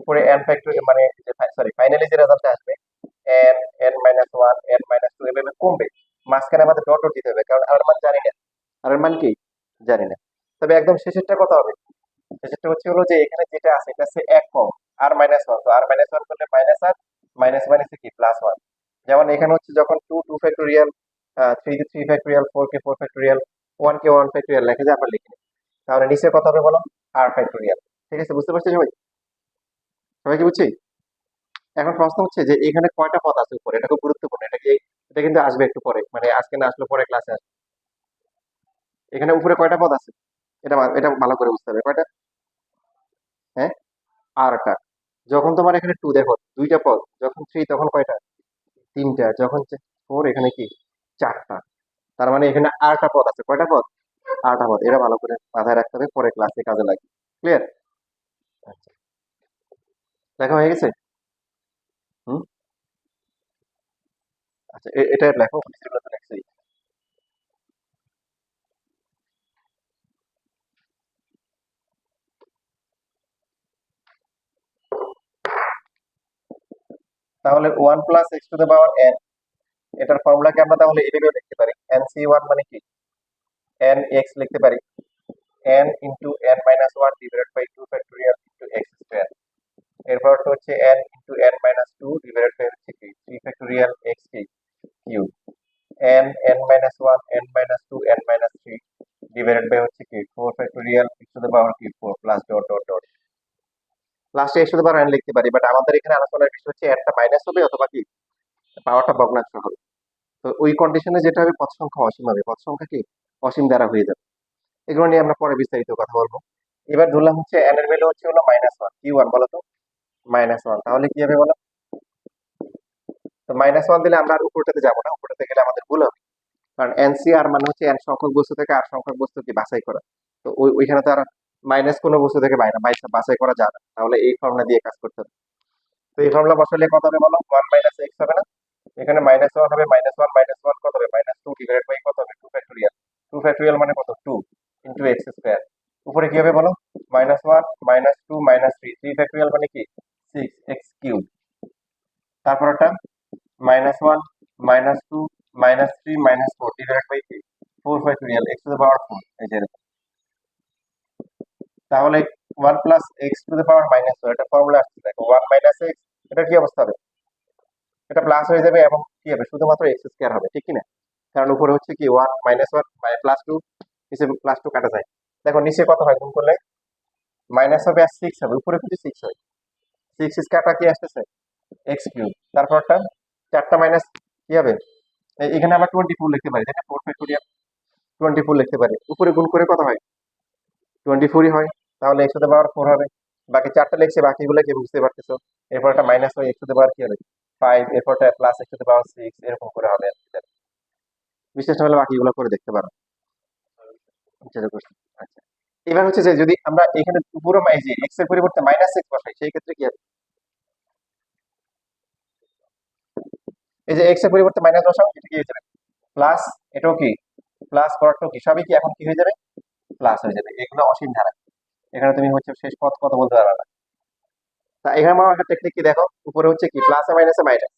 উপরে n ফ্যাক্টর মানে সরি ফাইনালি যে রেজাল্ট আসবে n n-1 n-2 এভাবে কমবে। মাঝখানে আমাদের ডট ডট দিতে হবে, কারণ আর এর মান জানি না। আর এর মান কি জানি না। তবে একদম শেষেরটা কত হবে? শেষেরটা হচ্ছে হলো যে এখানে যেটা আছে এটা হচ্ছে এক কম, r-1। তো r-1 করলে মাইনাস, আর মাইনাস মাইনাসে কি প্লাস 1। যেমন এখানে হচ্ছে যখন 2 2 ফ্যাক্টোরিয়াল, 3 কে 3 ফ্যাক্টোরিয়াল, 4 কে 4 ফ্যাক্টোরিয়াল, 1 কে 1 ফ্যাক্টোরিয়াল লেখে যে আমরা লিখি না। তাহলে নিচে কত হবে বলো? r factorial. ঠিক আছে, বুঝতে পারছি সবাই? সবাই কি বুঝছি? এখন প্রশ্ন হচ্ছে যে এখানে কয়টা পদ আছে উপরে, এটা খুব গুরুত্বপূর্ণ। এটা কিন্তু আসবে একটু পরে, মানে আজকে না আসলে পরে ক্লাসে আসবে। এখানে উপরে কয়টা পদ আছে? এটা ভালো করে বুঝতে হবে কয়টা। হ্যাঁ, আরটা। যখন তোমার এখানে 2 দেখো দুইটা পদ, যখন 3 তখন কয়টা? তিনটা, যখন 4 এখানে কি চারটা। তার মানে এখানে আরটা পদ আছে। কয়টা পদ? আরটা পদ। এটা ভালো করে মাথায় রাখতে হবে, পরে ক্লাসে কাজে লাগবে। ক্লিয়ার? আচ্ছা, লেখা হয়ে গেছে? হুম। আচ্ছা, এটা লেখো, যেগুলো তো লেখছি। তাহলে 1 plus x to the power n, এটার ফর্মুলাকে আমরা তাহলে এভাবেও লিখতে পারি। NC1 মানে কি n x লিখতে পারি, n into n-1 divided by 2 factorial into x square. এরপর তো হচ্ছে n into n-2 divided by হচ্ছে কি 3 factorial x cube. n n-1 n-2 n-3 divided by হচ্ছে কি 4 factorial x to the power কি 4 প্লাস ডট ডট ডট। লাস্টে x to the power n লিখতে পারি, বাট আমাদের এখানে আলোচনার বিষয় হচ্ছে n টা মাইনাস হবে অথবা কি পাওয়ারটা ভগ্নাংশ হবে। তো ওই কন্ডিশনে যেটা হবে, পদ সংখ্যা অসীম হবে, পদ সংখ্যা কি অসীম দ্বারা হয়ে যাবে। এগুলো নিয়ে আমরা পরে বিস্তারিত কথা বলবো। এবার ধরলাম হচ্ছে n এর ভ্যালু হচ্ছে হলো -1, কি 1 বলো তো? -1, তাহলে কি হবে বলো? তো -1 দিলে আমরা আর উপরটাতে যাবো না, উপরটাতে গেলে আমাদের ভুল হবে। কারণ NCR মানে হচ্ছে n সংখ্যক বস্তু থেকে r সংখ্যক বস্তু কি বাছাই করা। তো ওইখানে তো আর মাইনাস কোনো বস্তু থেকে বাছাই করা যায় না, তাহলে এই ফর্মুলা দিয়ে কাজ করতে হবে। তো এই ফর্মুলা বসালে কত হবে বলো, 1 - x হবে না, এখানে -1 হবে, -1 কত হবে, -2 ডিভাইডেড বাই কত হবে, 2 ফ্যাক্টোরিয়াল। 2 ফ্যাক্টোরিয়াল মানে কত, 2 ইন্টু এক্স স্কোয়ার। উপরে কি হবে বলো, -1 -2 -3, 3 ফ্যাক্টোরিয়াল মানে কি 6x কিউব। তারপর একটা -1 -2 -3 -4 ডিভাইডেড বাই কি 4 ফ্যাক্টোরিয়াল, x টু দ্য পাওয়ার 4, এই যে এরকম। তাহলে 1 প্লাস এক্স টু দ্য পাওয়ার -4, এটা ফর্মুলা আসছে দেখো, 1 - x, এটা কি অবস্থা হবে, এটা প্লাস হয়ে যাবে এবং কি হবে, শুধুমাত্র এক্স স্কোয়ার হবে, ঠিক কি না? কারণ উপরে হচ্ছে কি 1 -1 +2, নিচে +2 কাটা যায়। দেখো নিচে কত হয় গুণ করলে, মাইনাস হবে আর 6 হবে, উপরে কিন্তু 6 হয়, 6 স্কোয়ারটা কি আসতেছে, এক্স কিউব। তারপরটা চারটা মাইনাস কি হবে, এখানে আমরা 24 লিখতে পারি, তাই না, 4 ফ্যাক্টোরিয়াল 24 লিখতে পারি, উপরে গুণ করে কত হয়, 24ই হয়। তাহলে এক্স টু দ্য পাওয়ার 4 হবে। বাকি চারটা লিখছে, বাকিগুলো কি বুঝতে পারতেছো, এরপর একটা মাইনাস হয়, এক্স টু দ্য পাওয়ার কি হবে 5, এরপরটা plus x to the power 6, এরকম করে হবে আর কি। বিশেষ হলে বাকিগুলো করে দেখতে পারো, যেটা করছি। আচ্ছা, এবার হচ্ছে যে যদি আমরা এখানে পুরো এই যে এক্স এর পরিবর্তে -x বসাই, সেই ক্ষেত্রে কি হবে, এই যে এক্স এর পরিবর্তে মাইনাস বসাও, এটা কি হয়ে যাবে প্লাস, এটাও কি প্লাস, পরটাও কি সবই কি এখন কি হয়ে যাবে, প্লাস হয়ে যাবে। এগুলো অসীম ধারা, এখানে তুমি হচ্ছে শেষ পথ কত বলতে পারবে না। তা এখানে আমার একটা টেকনিক কি দেখো, উপরে হচ্ছে কি প্লাসে মাইনাসে মাইনাস,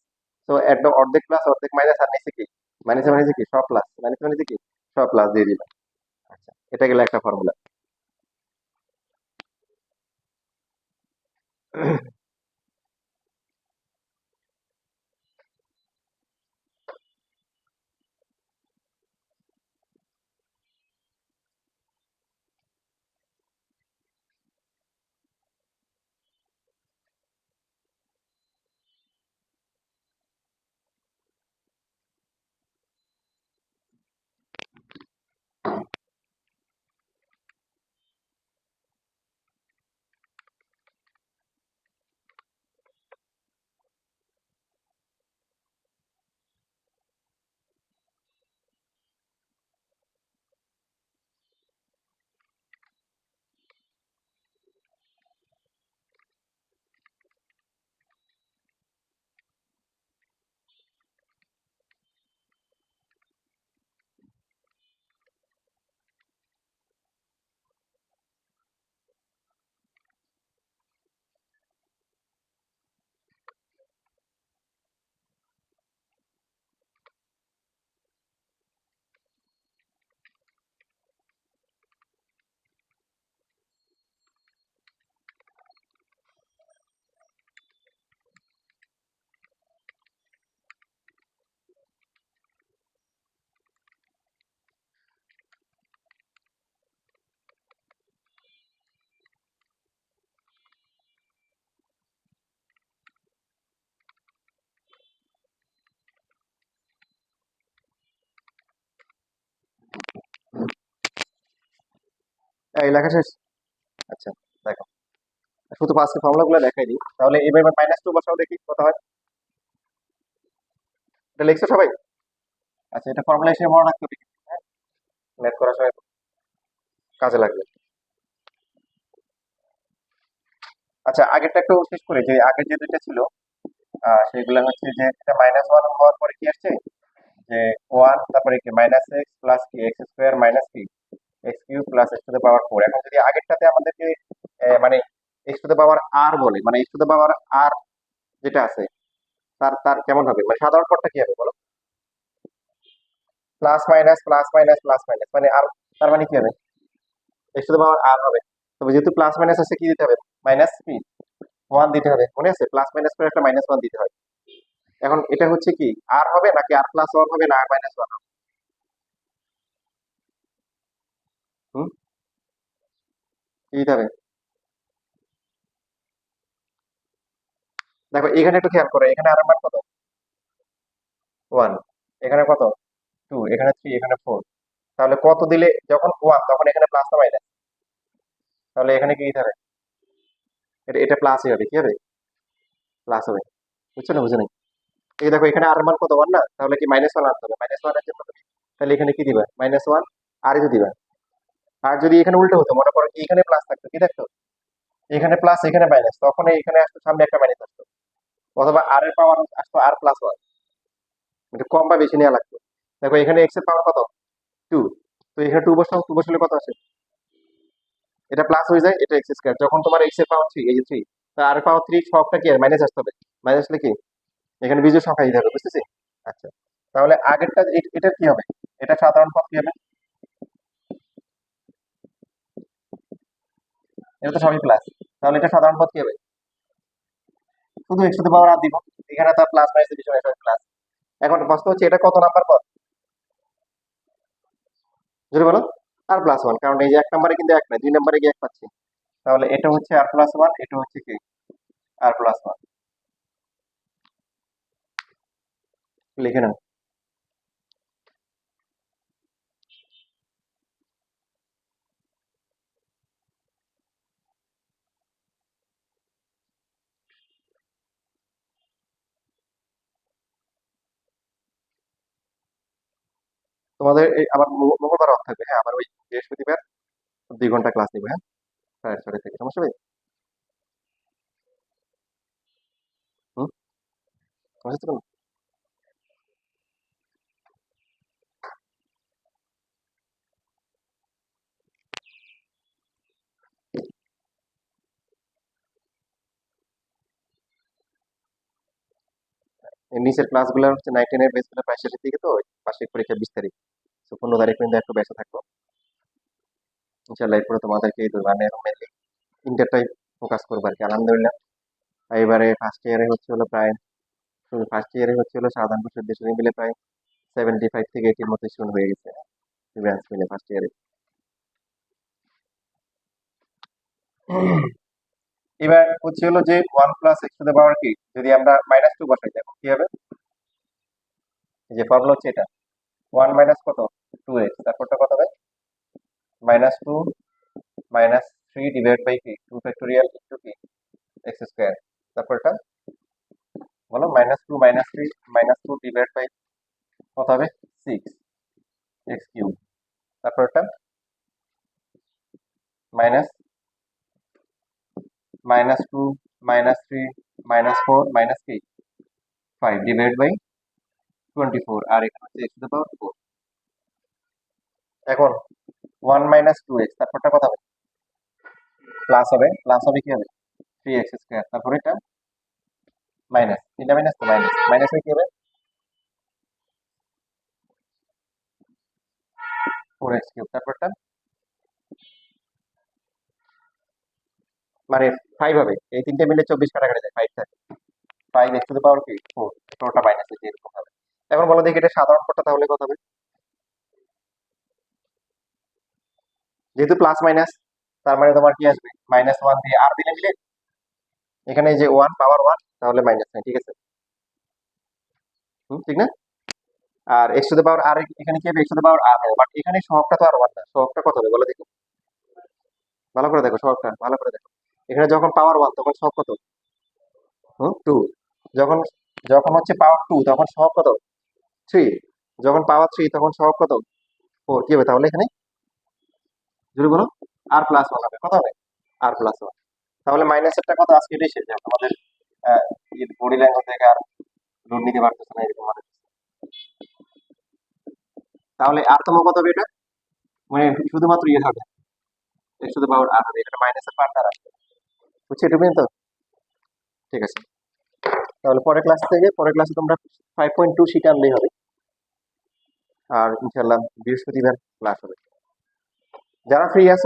তো একদম অর্ধেক প্লাস অর্ধেক মাইনাস, আর নিচে কি মাইনাসে মাইনাসে কি সব প্লাস, মাইনাসে মাইনাসে কি সব প্লাস দিয়ে দিলাম। আচ্ছা, এটা গেলে একটা ফর্মুলা। এই লেখা শেষ। আচ্ছা, দেখো শুধু আজকে ফর্মুলা গুলো দেখাই দিই, তাহলে এবার -2 বসাও দেখি কত হয়। এটা লিখছো সবাই? আচ্ছা, এটা ফর্মুলা এসে মনে রাখতে হবে, হ্যাঁ, ম্যাথ করার সময় কাজে লাগবে। আচ্ছা, আগেরটা একটু শেষ করে, যে আগের যে দুইটা ছিল সেগুলো হচ্ছে যে এটা -1 হওয়ার পরে কি আসছে, যে 1, তারপরে কি -x প্লাস কি এক্স স্কোয়ার মাইনাস কি x cube plus x to the পাওয়ার 4। এখন যদি আগেরটাতে আমাদেরকে মানে এক্স টু দ্য পাওয়ার আর বলে, মানে এক্স টু দ্য পাওয়ার আর যেটা আছে, তার তার কেমন হবে, মানে সাধারণ পদটা কি হবে বলো, plus minus plus minus plus minus, মানে আর, তার মানে কি হবে, এক্স টু দ্য পাওয়ার আর হবে। তবে যেহেতু প্লাস মাইনাস আছে, কি দিতে হবে, মাইনাস কি 1 দিতে হবে, মনে আছে, প্লাস মাইনাস করে একটা -1 দিতে হয়। এখন এটা হচ্ছে কি আর হবে নাকি r+1 হবে না r-1 হবে, হুম, কি দিতে হবে? দেখো এখানে একটু খেয়াল করো, এখানে আর এর মান কত, 1, এখানে কত 2, এখানে 3, এখানে 4। তাহলে কত দিলে যখন 1 তখন এখানে প্লাস না মাইনাস, তাহলে এখানে কি দিতে হবে, এটা এটা প্লাসই হবে, কি হবে, প্লাস হবে। বুঝছো না, বুঝো নাই? এই দেখো এখানে আর এর মান কত, 1 না, তাহলে কি -1 আনতে হবে, -1 এর জন্য তুমি তাহলে এখানে কি দিবা, -1 আর তো দিবা, আর যদি এখানে উল্টো হতো, মনে করো এখানে প্লাস থাকতো, কি থাকতো, এখানে প্লাস এখানে মাইনাস, তখন এখানে আসতো সামনে একটা মাইনাস আসতো, অথবা আর এর পাওয়ার আসতো আর প্লাস ওয়ান, একটু কম বা বেশি নেওয়া লাগতো। দেখো এখানে এক্স এর পাওয়ার কত, টু, তো এখানে টু বসাও, টু বসালে কত আসে, এটা প্লাস হয়ে যায়, এটা এক্স স্কয়ার। যখন তোমার এক্স এর পাওয়ার থ্রি, এই যে থ্রি, তা আর পাওয়ার থ্রি সবটা কি মাইনাস আসতে হবে, মাইনাস আসলে কি এখানে বিজোড় সংখ্যা দিতে হবে, বুঝতেছি? আচ্ছা, তাহলে আগেরটা এটার কি হবে, এটা সাধারণ পদ কি হবে, এটা তো সবই প্লাস, তাহলে এটা সাধারণ পদ কি হবে, শুধু এক্স টু দি পাওয়ার আর দিব, এখানে তো প্লাস মাইনাস বিষয় সবই প্লাস। এখন প্রশ্ন হচ্ছে এটা কত নাম্বার পদ, যদি বলো আর প্লাস ওয়ান, কারণ এই যে এক নম্বরে কিন্তু এক নাই, দুই নম্বরে গিয়ে এক পাচ্ছি, তাহলে এটা হচ্ছে আর প্লাস ওয়ান, এটা হচ্ছে কি আর প্লাস ওয়ান, লিখে নাও। তোমাদের আবার মঙ্গলবার অফ থাকবে, হ্যাঁ, আবার ওই বৃহস্পতিবার 2 ঘন্টা ক্লাস নিবে, হ্যাঁ, 6:30 থেকে, সমস্যা নেই। হুম, সমস্যা তো কোনো। এই নিচের ক্লাসগুলো হচ্ছে 9-10 এর বেসগুলো প্রায় শেষের দিকে, তো ওই বার্ষিক পরীক্ষা 20 তারিখ, তো 15 তারিখ পর্যন্ত একটু ব্যস্ত থাকবো ইনশাল্লাহ। এরপরে তোমাদেরকে এই দোকানে মেনলি ইন্টারটাই ফোকাস করবো আর কি, আলহামদুলিল্লাহ। এবারে ফার্স্ট ইয়ারে হচ্ছে হলো প্রায়, শুধু ফার্স্ট ইয়ারে হচ্ছে হলো সাধারণ বছর দেশে মিলে প্রায় 75 থেকে 80-এর মতো স্টুডেন্ট হয়ে গেছে, ব্রাঞ্চ মিলে ফার্স্ট ইয়ারে। এবার হচ্ছে হলো যে one plus x to the power কি, যদি আমরা মাইনাস টু বসাই, দেখো কি হবে, এই যে ফর্মুলা হচ্ছে এটা, ওয়ান মাইনাস কত, টু এক্স, তারপরটা কত হবে, minus two minus three divide by কি, টু ফ্যাক্টোরিয়াল ইন্টু কি এক্স স্কোয়ার, তারপরটা বলো, minus two minus three minus two divide by কত হবে, সিক্স এক্স কিউব, তারপরটা minus minus two minus three minus four minus কি ফাইভ ডিভাইড বাই 24, আর এখানে হচ্ছে x to the power four. এখন ওয়ান মাইনাস টু এক্স, তারপরটা কত হবে, প্লাস হবে, প্লাস হবে কি হবে, থ্রি এক্স স্কোয়ার, তারপরে এটা মাইনাস, তিনটা মাইনাস, তো মাইনাস মাইনাস হয়ে কি হবে, ফোর এক্স কিউব, তারপরটা মানে ফাইভ হবে, এই তিনটে মিলে 24 কাটাকাটি যায়, ফাইভ থাকে, five x to the power কি ফোর, ফোরটা মাইনাস হচ্ছে এরকম হবে। এখন বলো দেখি এটা সাধারণ পদটা তাহলে কত হবে, যেহেতু প্লাস মাইনাস, তার মানে তোমার কি আসবে, মাইনাস ওয়ান দিয়ে আর দিলে মিলে, এখানে এই যে ওয়ান পাওয়ার ওয়ান, তাহলে মাইনাস নাই, ঠিক আছে, ঠিক না। আর এক্স টু দ্য পাওয়ার আর, এখানে কি হবে, এক্স টু দ্য পাওয়ার আর হবে, বাট এখানে সহগটা তো আর ওয়ান না, সহগটা কত হবে বলো দেখো, ভালো করে দেখো সহগটা, ভালো করে দেখো, এখানে যখন পাওয়ার ওয়ান তখন সহগ কত, টু, যখন যখন হচ্ছে পাওয়ার টু তখন সহগ কত, থ্রি, যখন পাওয়ার থ্রি তখন সহগ কত, ফোর, কি হবে তাহলে এখানে, যদি বলো আর প্লাস ওয়ান হবে, কত হবে, আর প্লাস ওয়ান। তাহলে মাইনাসেরটা কত, আজকে এটাই শেষ, দেখো আমাদের বডি ল্যাঙ্গুয়েজ থেকে আর লোড নিতে পারতেছে না এরকম মানে। তাহলে আর তম কত হবে এটা, মানে শুধুমাত্র ইয়ে হবে, শুধু পাওয়ার আর হবে, এটা মাইনাসের পার্ট আর আসবে, বুঝছি এটুকু তো, ঠিক আছে। তাহলে পরের ক্লাসে তোমরা 5.2 শিট আনলেই হবে, আর ইনশাল্লাহ বৃহস্পতিবার ক্লাস হবে। যারা ফ্রি আছে